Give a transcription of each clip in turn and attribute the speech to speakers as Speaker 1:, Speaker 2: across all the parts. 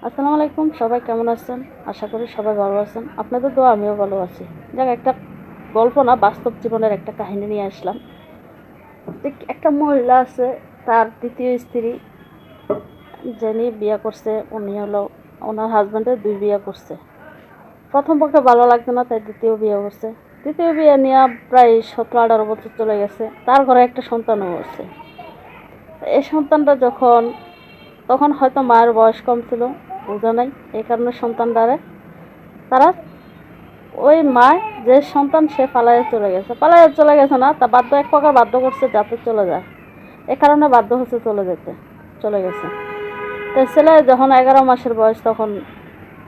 Speaker 1: আসসালামু আলাইকুম, সবাই কেমন আছেন? আশা করি সবাই ভালো আছেন। আপনাদের দোয়া আমিও ভালো আছি। যাক, একটা গল্প না, বাস্তব জীবনের একটা কাহিনী নিয়ে আসলাম। যে একটা মহিলা আছে, তার দ্বিতীয় স্ত্রী যিনি বিয়ে করছে, উনি হলো ওনার হাজব্যান্ডের 2 বিয়ে করছে। প্রথম পক্ষে ভালো লাগতো না, তাই দ্বিতীয় বিয়ে করছে। দ্বিতীয় বিয়ে নিয়ে প্রায় 17-18 বছর চলে গেছে। তার ঘরে একটা সন্তানও হচ্ছে। এই সন্তানটা তখন হয়তো মায়ের বয়স কম ছিল, বোঝা নাই, এই কারণে সন্তানটারে তারা ওই মা, যে সন্তান সে পালাইয়া চলে গেছে না, তা বাধ্য, এক প্রকার বাধ্য করছে যাতে চলে যায়। এ কারণে বাধ্য হচ্ছে চলে গেছে। তো ছেলে যখন 11 মাসের বয়স, তখন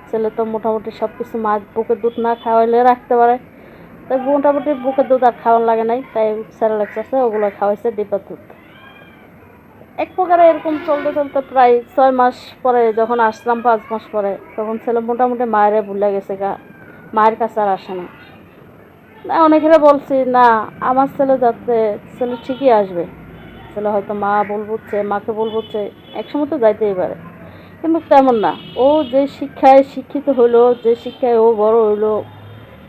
Speaker 1: ছেলে তো মোটামুটি সব কিছু, মা বুকের দুধ না খাওয়াইলে রাখতে পারে, তাই মোটামুটি বুকের দুধ আর খাওয়ানো লাগে নাই, তাই স্যারেলেক্স আছে ওগুলো খাওয়াইছে, ডিপার দুধ। এক প্রকারে এরকম চলতে চলতে প্রায় 6 মাস পরে যখন আসলাম, 5 মাস পরে, তখন ছেলে মোটামুটি মায়েরে ভুলে গেছে গা, মায়ের কাছে আর আসে না। অনেকেরা বলছি না, আমার ছেলে ঠিকই আসবে, ছেলে হয়তো মাকে বলবুচ্ছে, একসময় তো যাইতেই পারে। কিন্তু তেমন না। ও যে শিক্ষায় শিক্ষিত হইলো, যে শিক্ষায় ও বড় হইলো,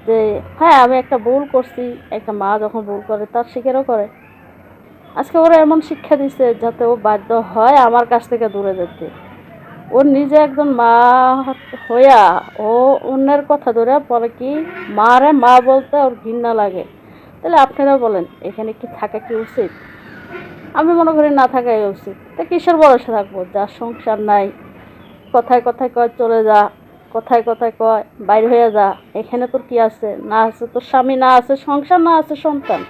Speaker 1: যে হ্যাঁ আমি একটা ভুল করছি, একটা মা যখন ভুল করে তার স্বীকারও করে। আজকে ওরা এমন শিক্ষা দিছে যাতে ও বাধ্য হয় আমার কাছ থেকে দূরে যেতে। ও নিজে একজন মা হইয়া ও অন্যের কথা ধরে পরে কি মারে মা বলতে ওর ঘৃণা লাগে। তাহলে আপনারা বলেন, এখানে কি থাকা কি উচিত? আমি মনে করি না থাকাই উচিত। তা কিসের ভরসা থাকবো, যার সংসার নাই, কথায় কথায় কয় চলে যা, কথায় কথায় কয় বাইরে হয়ে যা, এখানে তোর কি আছে? না আছে তোর স্বামী, না আছে সংসার, না আছে সন্তান,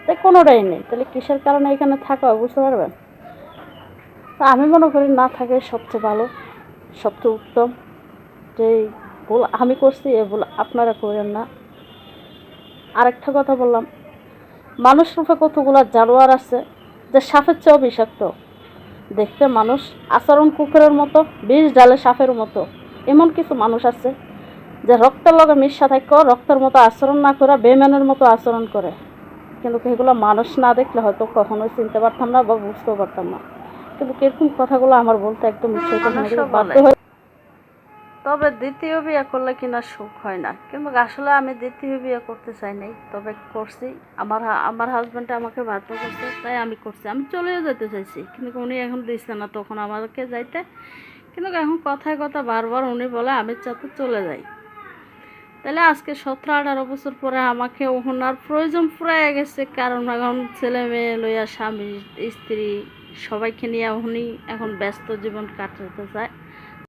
Speaker 1: তাই কোনোটাই নেই। তাহলে কিসের কারণে এখানে থাকা হয়, বুঝতে পারবেন? তা আমি মনে করি না থাকাই সবচেয়ে ভালো, সবচেয়ে উত্তম। যে ভুল আমি করছি, এ ভুল আপনারা করেন না। আরেকটা কথা বললাম, মানুষ রূপে কতগুলো জানোয়ার আছে যে সাপের চেয়েও বিষাক্ত। দেখতে মানুষ, আচরণ কুকুরের মতো, বিষ ডালে সাপের মতো। এমন কিছু মানুষ আছে যে রক্তের লগে মিশা থাকলেও রক্তের মতো আচরণ না করে বেইমানের মতো আচরণ করে। কিন্তু এগুলো মানুষ না দেখলে হয়তো কখনোই চিনতে পারতাম না বা বুঝতেও পারতাম না। কিন্তু এরকম কথাগুলো আমার বলতে একদম ইচ্ছে হতো না, বাধ্য হয়ে। তবে দ্বিতীয় বিয়ে করলে কিনা সুখ হয় না, কিন্তু আসলে আমি দ্বিতীয় বিয়ে করতে চাই নাই, তবে করছি। আমার হাজব্যান্ড আমাকে বাধ্য করছে, তাই আমি করছি। আমি চলেও যেতে চাইছি, কিন্তু উনি এখন দিচ্ছে না তখন আমাকে যাইতে। কিন্তু এখন কথায় কথা বারবার উনি বলে আমি যাতে চলে যাই। তাহলে আজকে 17-18 বছর পরে আমাকে ওনার প্রয়োজন ফুরাইয়া গেছে, কারণ এখন ছেলে মেয়ে লইয়া, স্বামী স্ত্রী সবাইকে নিয়ে উনি এখন ব্যস্ত জীবন কাটাতে চায়।